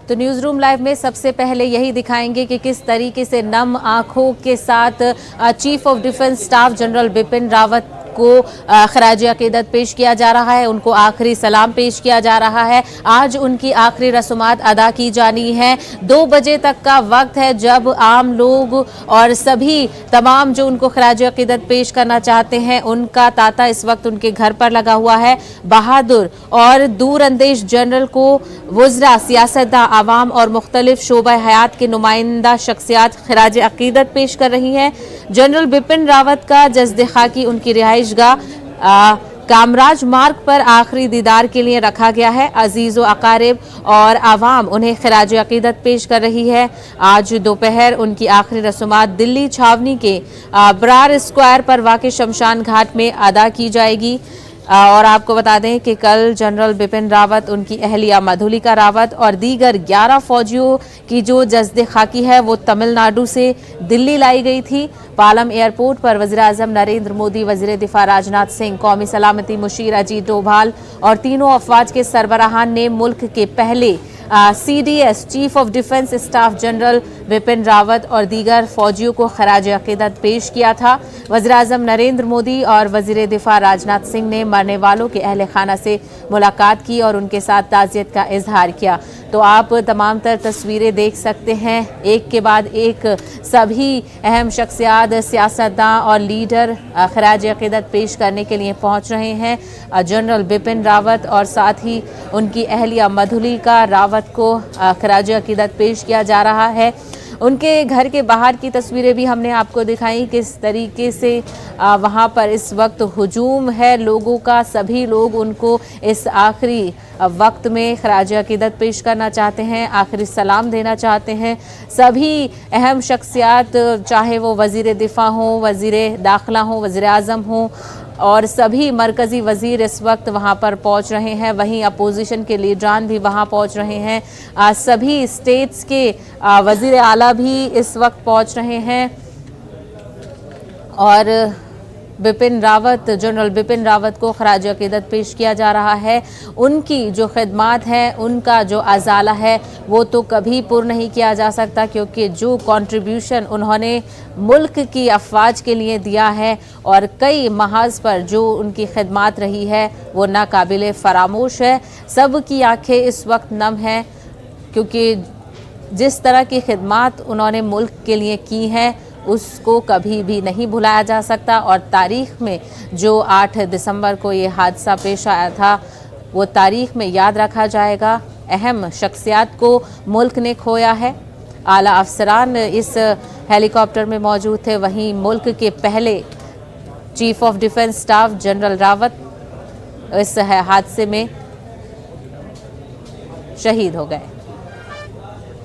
तो news room live में सबसे पहले यही दिखाएंगे कि किस तरीके से नम आंखों के साथ chief of defence staff general Bipin Rawat को खराज अकीदत पेश किया जा रहा है, उनको आखिरी सलाम पेश किया जा रहा है। आज उनकी आखिरी रस्मात अदा की जानी है। 2 बजे तक का वक्त है जब आम लोग और सभी तमाम जो उनको खराज अकीदत पेश करना चाहते हैं उनका तांता इस वक्त उनके घर पर लगा हुआ है। बहादुर और दूरअंदेश जनरल को वुज़रा, सियासतदान, आवाम और मुख्तलिफ शोबा हयात के नुमाइंदा शख्सियात खराज अकीदत पेश कर रही हैं। जनरल बिपिन रावत का जस्द खाकी उनकी रिहाइशगाह कामराज मार्ग पर आखिरी दीदार के लिए रखा गया है। अजीज़ व अकारिब और आवाम उन्हें खराज अकीदत पेश कर रही है। आज दोपहर उनकी आखिरी रस्मात दिल्ली छावनी के बरार स्क्वायर पर वाक़ शमशान घाट में अदा की जाएगी। और आपको बता दें कि कल जनरल बिपिन रावत, उनकी अहलिया मधुलिका रावत और दीगर 11 फौजियों की जो जस्द खाकी है वो तमिलनाडु से दिल्ली लाई गई थी। पालम एयरपोर्ट पर वज़ीर-ए-आज़म नरेंद्र मोदी, वज़ीर दिफा राजनाथ सिंह, कौमी सलामती मुशीर अजीत डोभाल और तीनों अफवाज के सरबराहान ने मुल्क के पहले CDS chief of defence staff general Bipin Rawat और दीगर फौजियों को खराज अकीदत पेश किया था। वज़ीर-ए-आज़म नरेंद्र मोदी और वज़ीर दिफा राजनाथ सिंह ने मरने वालों के अहले खाना से मुलाकात की और उनके साथ ताज़ियत का इजहार किया। तो आप तमाम तर तस्वीरें देख सकते हैं, एक के बाद एक सभी अहम शख्सियात, सियासतदान और लीडर खराज अकीदत पेश करने के लिए पहुंच रहे हैं। जनरल बिपिन रावत और साथ ही उनकी अहलिया मधुलिका रावत को खराज अकीदत पेश किया जा रहा है। उनके घर के बाहर की तस्वीरें भी हमने आपको दिखाई, किस तरीके से वहां पर इस वक्त हुजूम है लोगों का। सभी लोग उनको इस आखिरी वक्त में खराज अकीदत पेश करना चाहते हैं, आखिरी सलाम देना चाहते हैं। सभी अहम शख्सियात, चाहे वो वज़ीर दिफा हों, वज़ीर दाखिला हों, वज़ीर आज़म हों और सभी मरकज़ी वज़ीर इस वक्त वहाँ पर पहुँच रहे हैं। वहीं अपोजिशन के लीडरान भी वहाँ पहुँच रहे हैं। सभी स्टेट्स के वज़ीर आला भी इस वक्त पहुँच रहे हैं और बिपिन रावत, जनरल बिपिन रावत को खराज अकीदत पेश किया जा रहा है। उनकी जो खिदमात हैं, उनका जो अजाला है वो तो कभी पूर्ण नहीं किया जा सकता, क्योंकि जो कंट्रीब्यूशन उन्होंने मुल्क की अफवाज के लिए दिया है और कई महाज पर जो उनकी खिदमात रही है वो नाकाबिले फरामोश है। सब की आंखें इस वक्त नम हैं, क्योंकि जिस तरह की खिदमात उन्होंने मुल्क के लिए की हैं उसको कभी भी नहीं भुलाया जा सकता। और तारीख़ में जो 8 दिसंबर को ये हादसा पेश आया था वो तारीख़ में याद रखा जाएगा। अहम शख्सियात को मुल्क ने खोया है। आला अफसरान इस हेलीकॉप्टर में मौजूद थे। वहीं मुल्क के पहले chief of defence staff general Rawat इस हादसे में शहीद हो गए।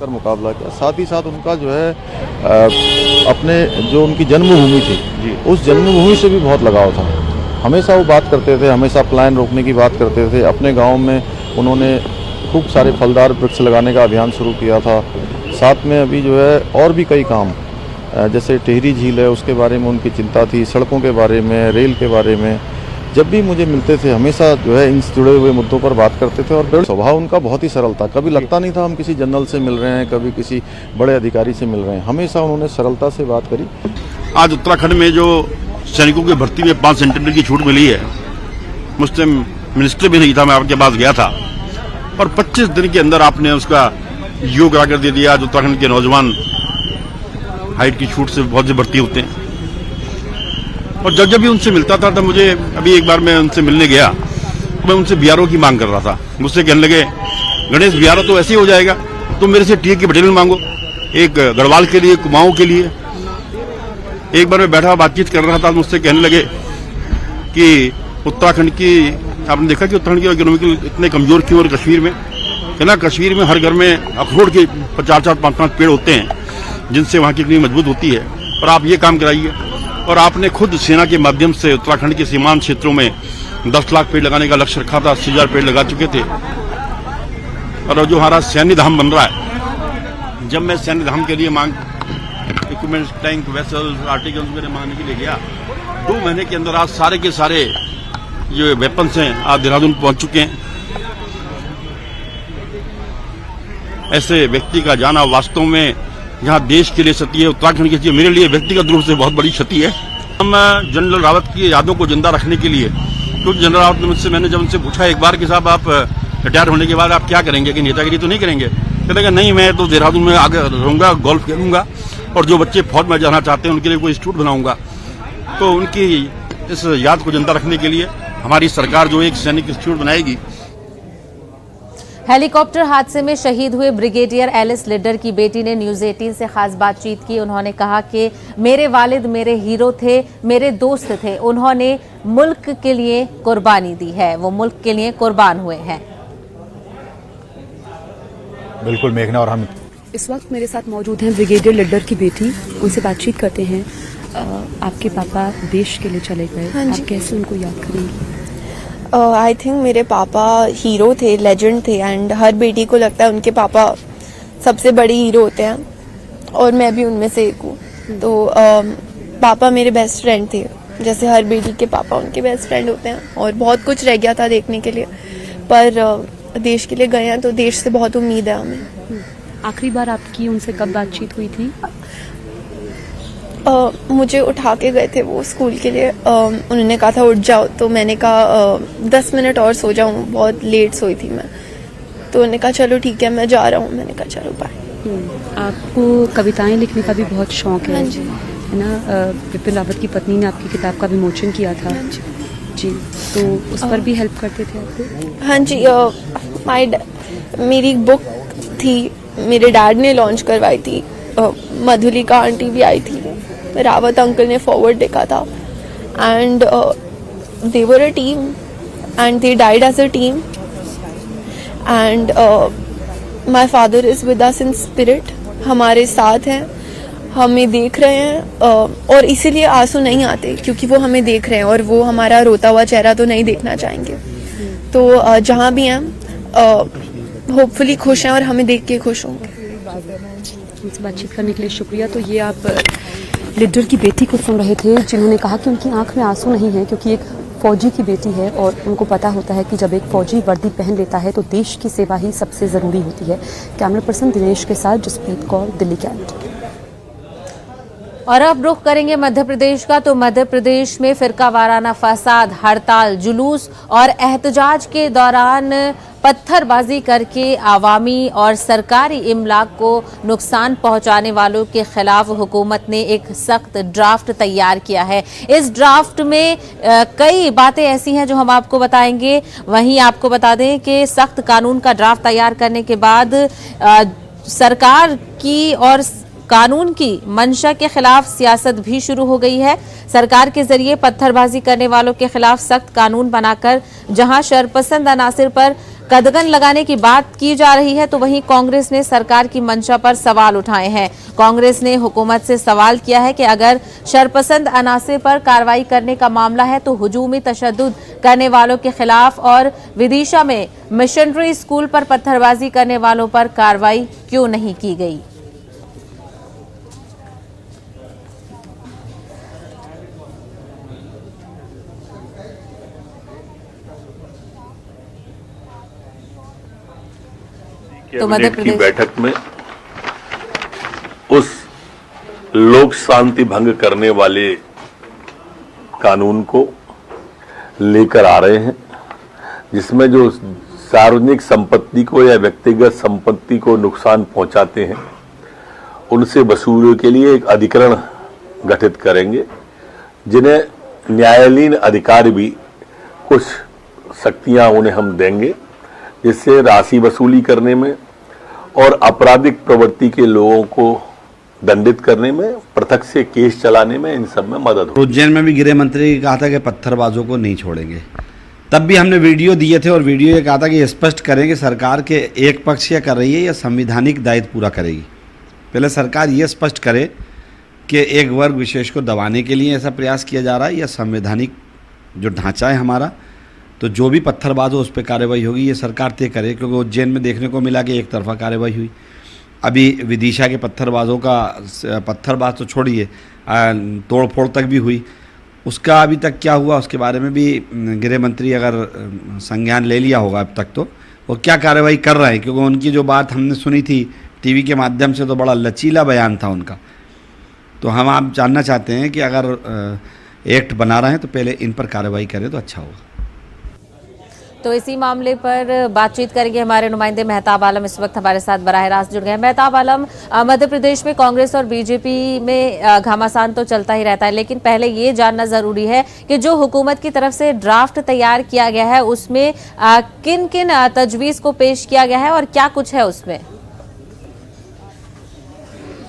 कर मुकाबला किया, साथ ही साथ उनका जो है अपने जो उनकी जन्मभूमि थी उस जन्मभूमि से भी बहुत लगाव था। हमेशा वो बात करते थे, हमेशा पलायन रोकने की बात करते थे। अपने गांव में उन्होंने खूब सारे फलदार वृक्ष लगाने का अभियान शुरू किया था। साथ में अभी जो है और भी कई काम, जैसे टिहरी झील है उसके बारे में उनकी चिंता थी, सड़कों के बारे में, रेल के बारे में। जब भी मुझे मिलते थे हमेशा जो है इन जुड़े हुए मुद्दों पर बात करते थे। और स्वभाव उनका बहुत ही सरल था। कभी लगता नहीं था हम किसी जनरल से मिल रहे हैं, कभी किसी बड़े अधिकारी से मिल रहे हैं। हमेशा उन्होंने सरलता से बात करी। आज उत्तराखंड में जो सैनिकों की भर्ती में 5 सेंटीमीटर की छूट मिली है, मुझसे मिनिस्टर भी नहीं था, मैं आपके पास गया था और 25 दिन के अंदर आपने उसका योग करा कर दे दिया। आज उत्तराखंड के नौजवान हाइट की छूट से बहुत से भर्ती होते हैं। और जब जब भी उनसे मिलता था तब मुझे, अभी एक बार मैं उनसे मिलने गया, मैं उनसे BRO की मांग कर रहा था। मुझसे कहने लगे, गणेश BRO तो ऐसे ही हो जाएगा, तुम मेरे से TA की बटालियन मांगो, एक गढ़वाल के लिए, कुमाऊं के लिए। एक बार मैं बैठा बातचीत कर रहा था, मुझसे कहने लगे कि उत्तराखंड की, आपने देखा कि उत्तराखंड की इकोनॉमी इतने कमजोर क्यों, और कश्मीर में कहना, कश्मीर में हर घर में अखरोट के 4-4, 5-5 पेड़ होते हैं जिनसे वहाँ की इकोनॉमी मजबूत होती है, और आप ये काम कराइए। और आपने खुद सेना के माध्यम से उत्तराखंड के सीमांत क्षेत्रों में 10 लाख पेड़ लगाने का लक्ष्य रखा था, 80,000 पेड़ लगा चुके थे। और जो हमारा सैन्य धाम बन रहा है, जब मैं सैन्य धाम के लिए मांग, इक्विपमेंट्स, टैंक, वेसल्स, आर्टिकल्स वगैरह मांगने के लिए गया, 2 महीने के अंदर आज सारे के सारे जो वेपन्स हैं आज देहरादून पहुंच चुके हैं। ऐसे व्यक्ति का जाना वास्तव में यहाँ देश के लिए क्षति है, उत्तराखंड के लिए मेरे लिए व्यक्तिगत रूप से बहुत बड़ी क्षति है। हम जनरल रावत की यादों को जिंदा रखने के लिए, क्योंकि जनरल रावत ने मुझसे, मैंने जब उनसे पूछा एक बार कि साहब आप रिटायर होने के बाद आप क्या करेंगे, कि नेतागिरी तो नहीं करेंगे? कहते हैं नहीं, मैं तो देहरादून में आगे रहूँगा, गोल्फ खेलूंगा और जो बच्चे फौज में जाना चाहते हैं उनके लिए कोई इंस्टीट्यूट बनाऊंगा। तो उनकी इस याद को जिंदा रखने के लिए हमारी सरकार जो एक सैनिक इंस्टीट्यूट बनाएगी। हेलीकॉप्टर हादसे में शहीद हुए ब्रिगेडियर एलिस लिडर की बेटी ने न्यूज 18 से खास बातचीत की। उन्होंने कहा कि मेरे वालिद मेरे हीरो थे, मेरे दोस्त थे, उन्होंने मुल्क के लिए कुर्बानी दी है, वो मुल्क के लिए कुर्बान हुए हैं। बिल्कुल मेघना, और हम इस वक्त मेरे साथ मौजूद हैं ब्रिगेडियर लिडर की बेटी, उनसे बातचीत करते हैं। आपके पापा देश के लिए चले गए, हाँ जी। आप कैसे उनको याद करेंगी? आई थिंक मेरे पापा हीरो थे, लेजेंड थे, एंड हर बेटी को लगता है उनके पापा सबसे बड़े हीरो होते हैं और मैं भी उनमें से एक हूँ। तो पापा मेरे बेस्ट फ्रेंड थे, जैसे हर बेटी के पापा उनके बेस्ट फ्रेंड होते हैं, और बहुत कुछ रह गया था देखने के लिए, पर देश के लिए गए हैं तो देश से बहुत उम्मीद है हमें। आखिरी बार आपकी उनसे कब बातचीत हुई थी? मुझे उठा के गए थे वो स्कूल के लिए, उन्होंने कहा था उठ जाओ, तो मैंने कहा 10 मिनट और सो जाऊं, बहुत लेट सोई थी मैं, तो उन्होंने कहा चलो ठीक है मैं जा रहा हूं। मैंने कहा चलो बाय। आपको कविताएं लिखने का भी बहुत शौक है, हाँ जी। है ना? बिपिन रावत की पत्नी ने आपकी किताब का विमोचन किया था। हाँ जी। जी, तो उस पर भी हेल्प करते थे आपको? हाँ जी, मेरी बुक थी, मेरे डैड ने लॉन्च करवाई थी, मधुलिका आंटी भी आई थी, रावत अंकल ने फॉरवर्ड लिखा था, and they were a team and they died as a team, and my father is with us in spirit, हमारे साथ हैं, हमें देख रहे हैं, और इसीलिए आंसू नहीं आते क्योंकि वो हमें देख रहे हैं और वो हमारा रोता हुआ चेहरा तो नहीं देखना चाहेंगे। तो जहाँ भी हैं होपफुली खुश हैं और हमें देख के खुश होंगे। उनसे बातचीत करने के लिए शुक्रिया। तो ये आप लिडर की बेटी को सुन रहे थे, जिन्होंने कहा कि उनकी आंख में आंसू नहीं है क्योंकि एक फौजी की बेटी है और उनको पता होता है कि जब एक फौजी वर्दी पहन लेता है तो देश की सेवा ही सबसे ज़रूरी होती है। कैमरा पर्सन दिनेश के साथ जसप्रीत कौर, दिल्ली कैंट। और अब रुख करेंगे मध्य प्रदेश का। तो मध्य प्रदेश में फिरका वाराना फसाद, हड़ताल, जुलूस और एहतजाज के दौरान पत्थरबाजी करके आवामी और सरकारी इमलाक को नुकसान पहुंचाने वालों के खिलाफ हुकूमत ने एक सख्त ड्राफ्ट तैयार किया है। इस ड्राफ्ट में कई बातें ऐसी हैं जो हम आपको बताएंगे। वहीं आपको बता दें कि सख्त कानून का ड्राफ्ट तैयार करने के बाद सरकार की और कानून की मंशा के खिलाफ सियासत भी शुरू हो गई है। सरकार के जरिए पत्थरबाजी करने वालों के खिलाफ सख्त कानून बनाकर जहां शरपसंद अनासिर पर कदगन लगाने की बात की जा रही है, तो वहीं कांग्रेस ने सरकार की मंशा पर सवाल उठाए हैं। कांग्रेस ने हुकूमत से सवाल किया है कि अगर शरपसंद अनासिर पर कार्रवाई करने का मामला है तो हुजूमी तशद्दुद करने वालों के खिलाफ और विदिशा में मिशनरी स्कूल पर पत्थरबाजी करने वालों पर कार्रवाई क्यों नहीं की गई। तो मध्य प्रदेश की बैठक में उस लोक शांति भंग करने वाले कानून को लेकर आ रहे हैं, जिसमें जो सार्वजनिक संपत्ति को या व्यक्तिगत संपत्ति को नुकसान पहुंचाते हैं उनसे वसूली के लिए एक अधिकरण गठित करेंगे, जिन्हें न्यायालयीन अधिकार भी कुछ शक्तियां उन्हें हम देंगे, जिससे राशि वसूली करने में और आपराधिक प्रवृत्ति के लोगों को दंडित करने में, पृथक से केस चलाने में, इन सब में मदद हो। उज्जैन में भी गृह मंत्री ने कहा था कि पत्थरबाजों को नहीं छोड़ेंगे। तब भी हमने वीडियो दिए थे और वीडियो ये कहा था कि स्पष्ट करें कि सरकार के एक पक्षीय कर रही है या संवैधानिक दायित्व पूरा करेगी। पहले सरकार ये स्पष्ट करे कि एक वर्ग विशेष को दबाने के लिए ऐसा प्रयास किया जा रहा है या संवैधानिक जो ढांचा है हमारा, तो जो भी पत्थरबाज हो उस पर कार्रवाई होगी, ये सरकार तय करे। क्योंकि उज्जैन में देखने को मिला कि एक तरफा कार्रवाई हुई। अभी विदिशा के पत्थरबाज तो छोड़िए, तोड़ फोड़ तक भी हुई, उसका अभी तक क्या हुआ उसके बारे में भी गृह मंत्री अगर संज्ञान ले लिया होगा अब तक, तो वो क्या कार्रवाई कर रहे हैं, क्योंकि उनकी जो बात हमने सुनी थी टीवी के माध्यम से तो बड़ा लचीला बयान था उनका। तो हम आप जानना चाहते हैं कि अगर एक्ट बना रहे हैं तो पहले इन पर कार्रवाई करें तो अच्छा होगा। तो इसी मामले पर बातचीत करेंगे हमारे नुमाइंदे मेहताब आलम इस वक्त हमारे साथ बराह रास्त जुड़ गए हैं। मेहताब आलम, मध्य प्रदेश में कांग्रेस और बीजेपी में घमासान तो चलता ही रहता है, लेकिन पहले ये जानना जरूरी है कि जो हुकूमत की तरफ से ड्राफ्ट तैयार किया गया है उसमें किन किन तजवीज़ को पेश किया गया है और क्या कुछ है उसमें?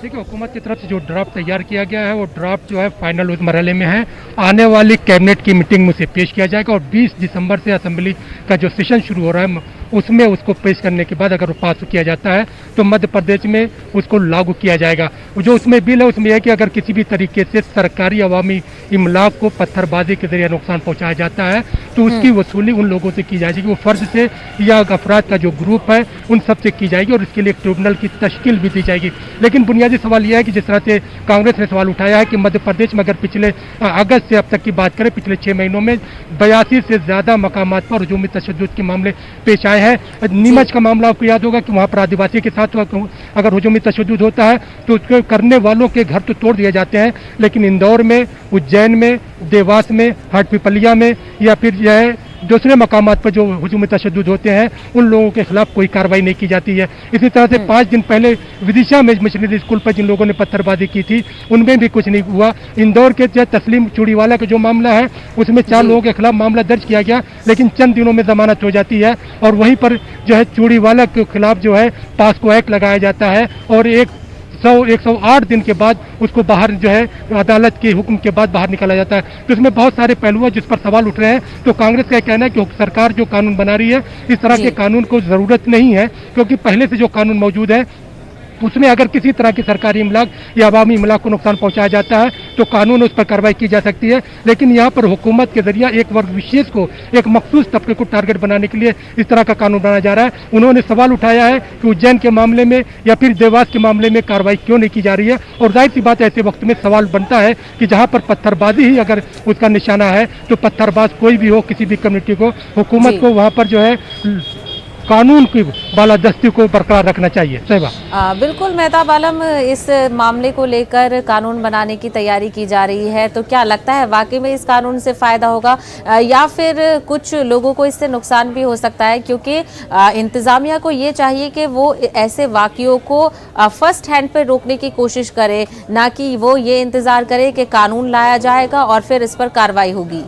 देखिए, हुकूमत की तरफ से जो ड्राफ्ट तैयार किया गया है वो ड्राफ्ट जो है फाइनल उस मरहले में है। आने वाली कैबिनेट की मीटिंग में उसे पेश किया जाएगा और 20 दिसंबर से असेंबली का जो सेशन शुरू हो रहा है उसमें उसको पेश करने के बाद अगर वो पास किया जाता है तो मध्य प्रदेश में उसको लागू किया जाएगा। जो उसमें बिल है उसमें यह है कि अगर किसी भी तरीके से सरकारी अवामी इमलाक को पत्थरबाजी के जरिए नुकसान पहुंचाया जाता है तो उसकी वसूली उन लोगों से की जाएगी, वो फर्ज से या अफराद का जो ग्रुप है उन सब से की जाएगी और इसके लिए एक ट्रिब्यूनल की तश्कील भी दी जाएगी। लेकिन बुनियादी सवाल यह है कि जिस तरह से कांग्रेस ने सवाल उठाया है कि मध्य प्रदेश में अगर पिछले अगस्त से अब तक की बात करें, पिछले 6 महीनों में 82 से ज़्यादा मकामात पर हुजूमी तशद्दुद के मामले पेश आए हैं। नीमच का मामला आपको याद होगा कि वहाँ पर आदिवासी के साथ अगर हुजूमी तशद्दुद होता है तो उसके करने वालों के घर तो तोड़ दिए जाते हैं, लेकिन इंदौर में, उज्जैन में, देवास में, हाटपिपलिया में या फिर यह है दूसरे मकामात पर जो हुजूमी तशद्दुद होते हैं उन लोगों के खिलाफ कोई कार्रवाई नहीं की जाती है। इसी तरह से 5 दिन पहले विदिशा में मिशनरी स्कूल पर जिन लोगों ने पत्थरबाजी की थी उनमें भी कुछ नहीं हुआ। इंदौर के जो तस्लीम चूड़ीवाला का जो मामला है उसमें 4 लोगों के खिलाफ मामला दर्ज किया गया, लेकिन चंद दिनों में जमानत हो जाती है और वहीं पर जो है चूड़ीवाला के खिलाफ जो है पास्को एक्ट लगाया जाता है और 108 दिन के बाद उसको बाहर जो है अदालत के हुक्म के बाद बाहर निकाला जाता है। तो इसमें बहुत सारे पहलू हैं जिस पर सवाल उठ रहे हैं। तो कांग्रेस का कहना है कि सरकार जो कानून बना रही है इस तरह के कानून को जरूरत नहीं है, क्योंकि पहले से जो कानून मौजूद है उसमें अगर किसी तरह की सरकारी इमलाक या अवामी इमलाक को नुकसान पहुंचाया जाता है तो कानून उस पर कार्रवाई की जा सकती है। लेकिन यहाँ पर हुकूमत के जरिए एक वर्ग विशेष को, एक मखसूस तबके को टारगेट बनाने के लिए इस तरह का कानून बनाया जा रहा है। उन्होंने सवाल उठाया है कि उज्जैन के मामले में या फिर देवास के मामले में कार्रवाई क्यों नहीं की जा रही है, और जाहिर सी बात ऐसे वक्त में सवाल बनता है कि जहाँ पर पत्थरबाजी ही अगर उसका निशाना है तो पत्थरबाज कोई भी हो, किसी भी कम्युनिटी को, हुकूमत को वहाँ पर जो है कानून की बालादस्ती को बरकरार रखना चाहिए। सहबा बिल्कुल मेहताब आलम, इस मामले को लेकर कानून बनाने की तैयारी की जा रही है, तो क्या लगता है वाकई में इस कानून से फायदा होगा या फिर कुछ लोगों को इससे नुकसान भी हो सकता है? क्योंकि इंतजामिया को ये चाहिए कि वो ऐसे वाक़ियों को फर्स्ट हैंड पर रोकने की कोशिश करे, ना कि वो ये इंतजार करे कि कानून लाया जाएगा और फिर इस पर कार्रवाई होगी।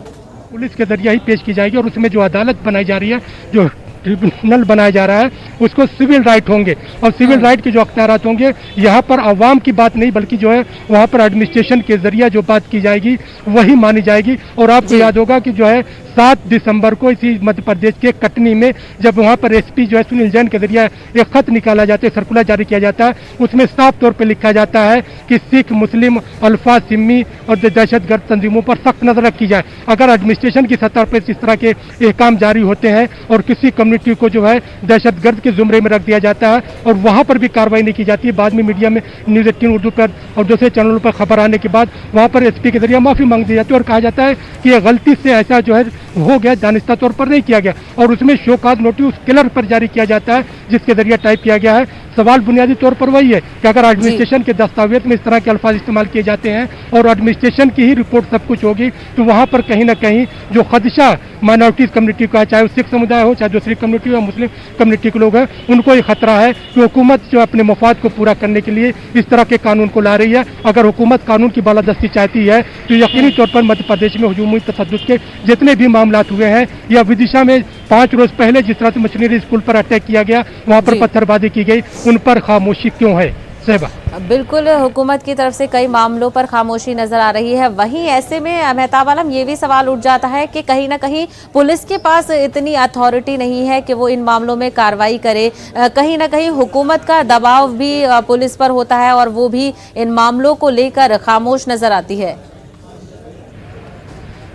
पुलिस के जरिए ही पेश की जाएगी और उसमें जो अदालत बनाई जा रही है, जो ट्रिब्यूनल बनाया जा रहा है, उसको सिविल राइट होंगे और सिविल राइट के जो अख्तियारात होंगे यहाँ पर अवाम की बात नहीं बल्कि जो है वहाँ पर एडमिनिस्ट्रेशन के जरिए जो बात की जाएगी वही मानी जाएगी। और आपको याद होगा कि जो है 7 दिसंबर को इसी मध्य प्रदेश के कटनी में जब वहाँ पर एसपी जो है सुनील जैन के जरिए एक खत निकाला जाता है, सर्कुलर जारी किया जाता है, उसमें साफ तौर पर लिखा जाता है कि सिख, मुस्लिम, अल्फा, सिम्मी और दहशतगर्द तंजीमों पर सख्त नजर रखी जाए। अगर एडमिनिस्ट्रेशन की सतह पर इस तरह के काम जारी होते हैं और किसी कम्युनिटी को जो है दहशतगर्द के जुमरे में रख दिया जाता है और वहाँ पर भी कार्रवाई नहीं की जाती है, बाद में मीडिया में न्यूज़ 18 उर्दू पर और दूसरे चैनलों पर खबर आने के बाद वहाँ पर एसपी के जरिए माफ़ी मांग दी जाती है और कहा जाता है कि यह गलती से ऐसा जो है हो गया, दानिस्ता तौर पर नहीं किया गया, और उसमें शोकाज नोटिस किलर पर जारी किया जाता है जिसके जरिए टाइप किया गया है। सवाल बुनियादी तौर पर वही है कि अगर एडमिनिस्ट्रेशन के दस्तावेज में इस तरह के अल्फाज इस्तेमाल किए जाते हैं और एडमिनिस्ट्रेशन की ही रिपोर्ट सब कुछ होगी तो वहाँ पर कहीं ना कहीं जो खदशा माइनॉरिटीज कम्युनिटी का, चाहे वो सिख समुदाय हो, चाहे दूसरी कम्युनिटी हो, मुस्लिम कम्युनिटी के लोग हैं, उनको ये खतरा है कि हुकूमत जो अपने मफाद को पूरा करने के लिए इस तरह के कानून को ला रही है। अगर हुकूमत कानून की बालादस्ती चाहती है तो यकीनी तौर पर मध्य प्रदेश में हुजूमी तशद्दुद के जितने भी मामला हुए हैं या विदिशा में 5 रोज पहले जिस तरह से मिशनरी स्कूल पर अटैक किया गया, वहाँ पर पत्थरबाजी की गई, उन पर खामोशी क्यों है? सहबा बिल्कुल, हुकूमत की तरफ से कई मामलों पर खामोशी नजर आ रही है। वहीं ऐसे में मेहताब आलम ये भी सवाल उठ जाता है कि कहीं ना कहीं पुलिस के पास इतनी अथॉरिटी नहीं है कि वो इन मामलों में कार्रवाई करे। कहीं ना कहीं हुकूमत का दबाव भी पुलिस पर होता है और वो भी इन मामलों को लेकर खामोश नजर आती है।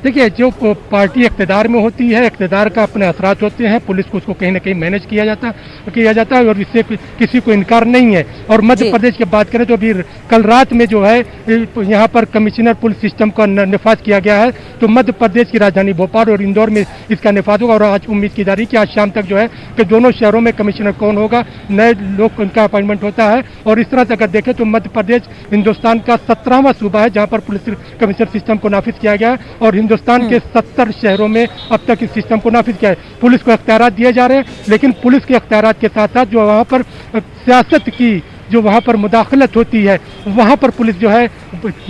देखिए, जो पार्टी इक़्तिदार में होती है, इक़्तिदार का अपने असरात होते हैं, पुलिस को उसको कहीं ना कहीं मैनेज किया जाता है और इससे किसी को इनकार नहीं है। और मध्य प्रदेश की बात करें तो अभी कल रात में जो है यहाँ पर कमिश्नर पुलिस सिस्टम का निफाज किया गया है, तो मध्य प्रदेश की राजधानी भोपाल और इंदौर में इसका निफाज होगा। और आज उम्मीद की जा रही है कि आज शाम तक जो है कि दोनों शहरों में कमिश्नर कौन होगा, नए लोग उनका अपॉइंटमेंट होता है। और इस तरह से अगर देखें तो मध्य प्रदेश हिंदुस्तान का 17वां सूबा है जहाँ पर पुलिस कमिश्नर सिस्टम को नाफिज किया गया है और हिंदुस्तान के 70 शहरों में अब तक इस सिस्टम को नाफिज किया है। पुलिस को अख्तियारात दिए जा रहे हैं, लेकिन पुलिस के अख्तियारात के साथ साथ जो वहाँ पर सियासत की जो वहाँ पर मुदाखलत होती है, वहाँ पर पुलिस जो है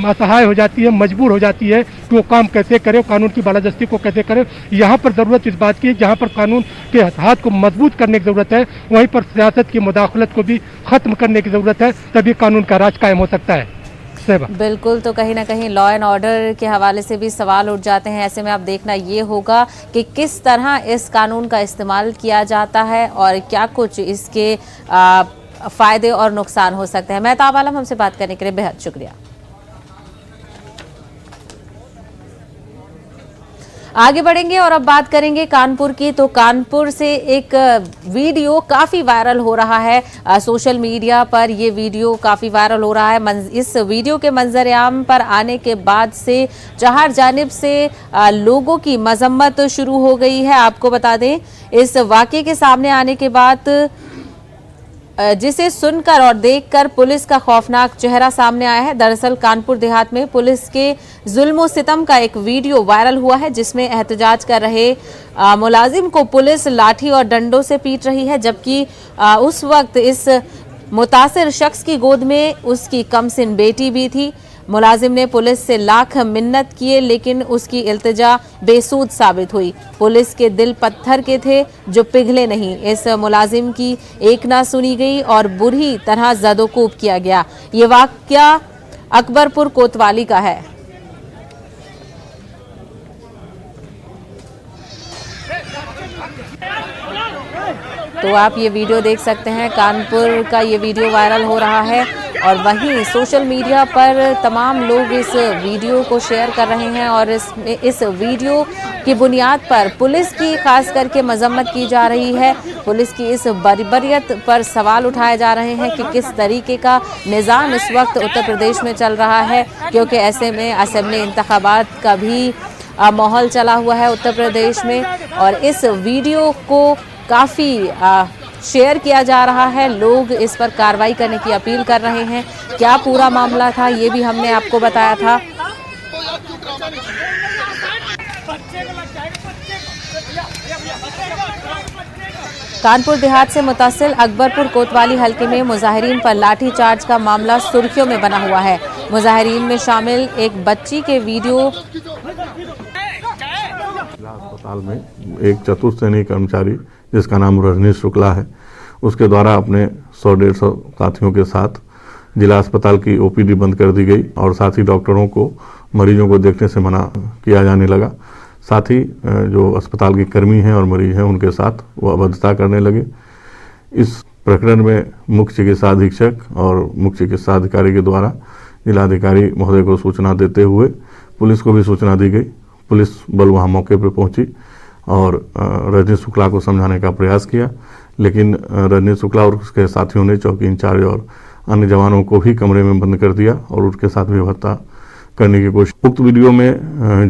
असहाय हो जाती है, मजबूर हो जाती है कि वो काम कैसे करे, कानून की बालादस्ती को कैसे करे। यहाँ पर ज़रूरत इस बात की है, जहाँ पर कानून के हाथ को मजबूत करने की ज़रूरत है, वहीं पर सियासत की मुदाखलत को भी ख़त्म करने की ज़रूरत है, तभी कानून का राज कायम हो सकता है। बिल्कुल, तो कहीं ना कहीं लॉ एंड ऑर्डर के हवाले से भी सवाल उठ जाते हैं। ऐसे में आप देखना ये होगा कि किस तरह इस कानून का इस्तेमाल किया जाता है और क्या कुछ इसके फ़ायदे और नुकसान हो सकते हैं। मेहताब आलम, हमसे बात करने के लिए बेहद शुक्रिया। आगे बढ़ेंगे और अब बात करेंगे कानपुर की। तो कानपुर से एक वीडियो काफ़ी वायरल हो रहा है सोशल मीडिया पर। ये वीडियो काफ़ी वायरल हो रहा है। इस वीडियो के मंजर आम पर आने के बाद से चार जानिब से लोगों की मजम्मत शुरू हो गई है। आपको बता दें, इस वाक़े के सामने आने के बाद जिसे सुनकर और देखकर पुलिस का खौफनाक चेहरा सामने आया है। दरअसल कानपुर देहात में पुलिस के जुल्म और सितम का एक वीडियो वायरल हुआ है, जिसमें एहतजाज कर रहे मुलाजिम को पुलिस लाठी और डंडों से पीट रही है, जबकि उस वक्त इस मुतासिर शख्स की गोद में उसकी कमसिन बेटी भी थी। मुलाजिम ने पुलिस से लाख मिन्नत किए, लेकिन उसकी इल्तिजा बेसूद साबित हुई। पुलिस के दिल पत्थर के थे जो पिघले नहीं। इस मुलाजिम की एक ना सुनी गई और बुरी तरह ज़दोकूब किया गया। ये वाक़या अकबरपुर कोतवाली का है। तो आप ये वीडियो देख सकते हैं, कानपुर का ये वीडियो वायरल हो रहा है और वहीं सोशल मीडिया पर तमाम लोग इस वीडियो को शेयर कर रहे हैं और इस वीडियो की बुनियाद पर पुलिस की खास करके मजम्मत की जा रही है। पुलिस की इस बर्बरियत पर सवाल उठाए जा रहे हैं कि किस तरीके का निज़ाम इस वक्त उत्तर प्रदेश में चल रहा है, क्योंकि ऐसे में असेंबली इंतखाबात का भी माहौल चला हुआ है उत्तर प्रदेश में। और इस वीडियो को काफ़ी शेयर किया जा रहा है, लोग इस पर कार्रवाई करने की अपील कर रहे हैं। क्या पूरा मामला था ये भी हमने आपको बताया था। कानपुर देहात से मुतसिल अकबरपुर कोतवाली हल्के में मुजाहिरीन पर लाठी चार्ज का मामला सुर्खियों में बना हुआ है। मुजाहिरीन में शामिल एक बच्ची के वीडियो। अस्पताल में एक चतुर्श्रेणी कर्मचारी जिसका नाम रजनीश शुक्ला है, उसके द्वारा अपने 100-150 साथियों के साथ जिला अस्पताल की ओपीडी बंद कर दी गई और साथ ही डॉक्टरों को मरीजों को देखने से मना किया जाने लगा। साथ ही जो अस्पताल के कर्मी हैं और मरीज हैं उनके साथ वो अभद्रता करने लगे। इस प्रकरण में मुख्य चिकित्सा अधीक्षक और मुख्य चिकित्सा अधिकारी के द्वारा जिलाधिकारी महोदय को सूचना देते हुए पुलिस को भी सूचना दी गई। पुलिस बल वहाँ मौके पर पहुंची और रजनीश शुक्ला को समझाने का प्रयास किया, लेकिन रजनीश शुक्ला और उसके साथियों ने चौकी इंचार्ज और अन्य जवानों को भी कमरे में बंद कर दिया और उसके साथ भी हत्या करने की कोशिश। उक्त वीडियो में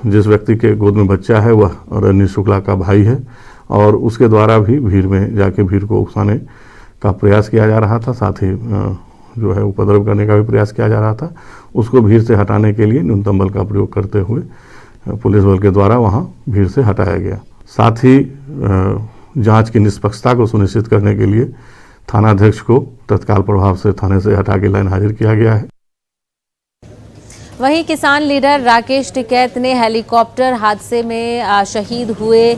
जिस व्यक्ति के गोद में बच्चा है वह रजनीश शुक्ला का भाई है और उसके द्वारा भी भीड़ में जाके भीड़ को उकसाने का प्रयास किया जा रहा था। साथ ही जो है उपद्रव करने का भी प्रयास किया जा रहा था। उसको भीड़ से हटाने के लिए न्यूनतम बल का प्रयोग करते हुए पुलिस बल के द्वारा वहां भीड़ से हटाया गया। साथ ही जांच की निष्पक्षता को सुनिश्चित करने के लिए थानाध्यक्ष को तत्काल प्रभाव से थाने से हटा के लाइन हाजिर किया गया है। वहीं किसान लीडर राकेश टिकैत ने हेलीकॉप्टर हादसे में शहीद हुए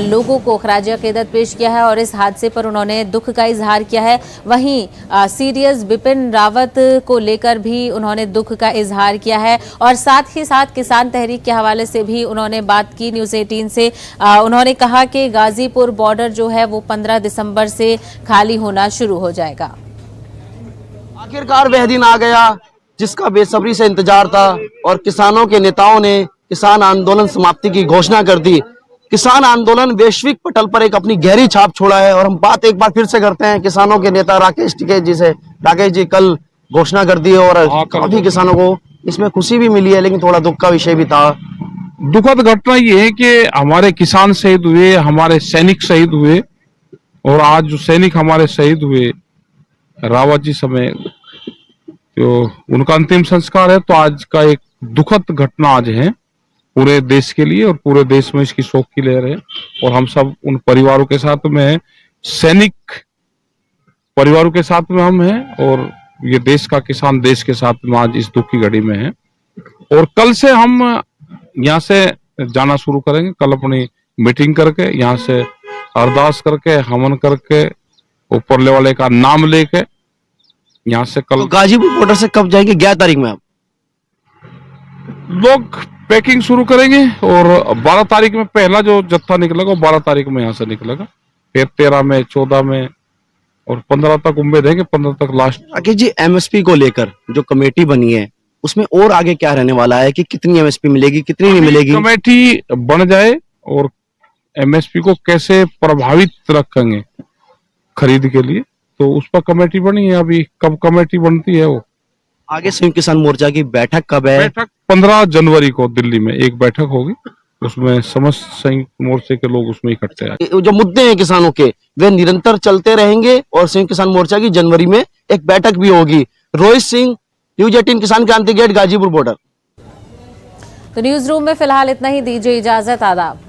लोगों को खराज अकीदत पेश किया है और इस हादसे पर उन्होंने दुख का इजहार किया है। वहीं सीडीएस बिपिन रावत को लेकर भी उन्होंने दुख का इजहार किया है और साथ ही साथ किसान तहरीक के हवाले से भी उन्होंने बात की न्यूज़ 18 से। उन्होंने कहा कि गाजीपुर बॉर्डर जो है वो 15 दिसंबर से खाली होना शुरू हो जाएगा। आखिरकार वह दिन आ गया जिसका बेसब्री से इंतजार था और किसानों के नेताओं ने किसान आंदोलन समाप्ति की घोषणा कर दी। किसान आंदोलन वैश्विक पटल पर एक अपनी गहरी छाप छोड़ा है और हम बात एक बार फिर से करते हैं किसानों के नेता राकेश टिकैत जी से। राकेश जी, कल घोषणा कर दी और काफी किसानों को इसमें खुशी भी मिली है, लेकिन थोड़ा दुख का विषय भी था। दुखद घटना ये है कि हमारे किसान शहीद हुए, हमारे सैनिक शहीद हुए, और आज जो सैनिक हमारे शहीद हुए रावत जी समेत, तो उनका अंतिम संस्कार है। तो आज का एक दुखद घटना आज है पूरे देश के लिए, और पूरे देश में इसकी शोक की लहर है। और हम सब उन परिवारों के साथ में हैं, सैनिक परिवारों के साथ में हम हैं, और ये देश का किसान देश के साथ में आज इस दुख की घड़ी में है। और कल से हम यहाँ से जाना शुरू करेंगे। कल अपनी मीटिंग करके, यहाँ से अरदास करके, हवन करके, ऊपर वाले का नाम लेके यहाँ से कल तो गाजीपुर बॉर्डर से कब जाएंगे? 11 तारीख में आप लोग पैकिंग शुरू करेंगे, और 12 तारीख में पहला जो जत्था निकलेगा वो 12 तारीख में यहाँ से निकलेगा, फिर 13 में, 14 में, और 15 तक उम्मीद है कि 15 तक लास्ट। राकेश जी, एमएसपी को लेकर जो कमेटी बनी है उसमें और आगे क्या रहने वाला है कि कितनी एमएसपी मिलेगी, कितनी नहीं मिलेगी? कमेटी बन जाए और एमएसपी को कैसे प्रभावित रखेंगे खरीद के लिए, तो उस पर कमेटी बनी है। अभी कब कमेटी बनती है वो आगे संयुक्त किसान मोर्चा की बैठक कब है? बैठक 15 जनवरी को दिल्ली में एक बैठक होगी, उसमें समस्त संयुक्त मोर्चे के लोग उसमें इकट्ठे आए। जो मुद्दे हैं किसानों के वे निरंतर चलते रहेंगे और संयुक्त किसान मोर्चा की जनवरी में एक बैठक भी होगी। रोहित सिंह, न्यूज़ 18 किसान क्रांति गेट, गाजीपुर बॉर्डर। तो न्यूज रूम में फिलहाल इतना ही, दीजिए इजाजत, आदाब।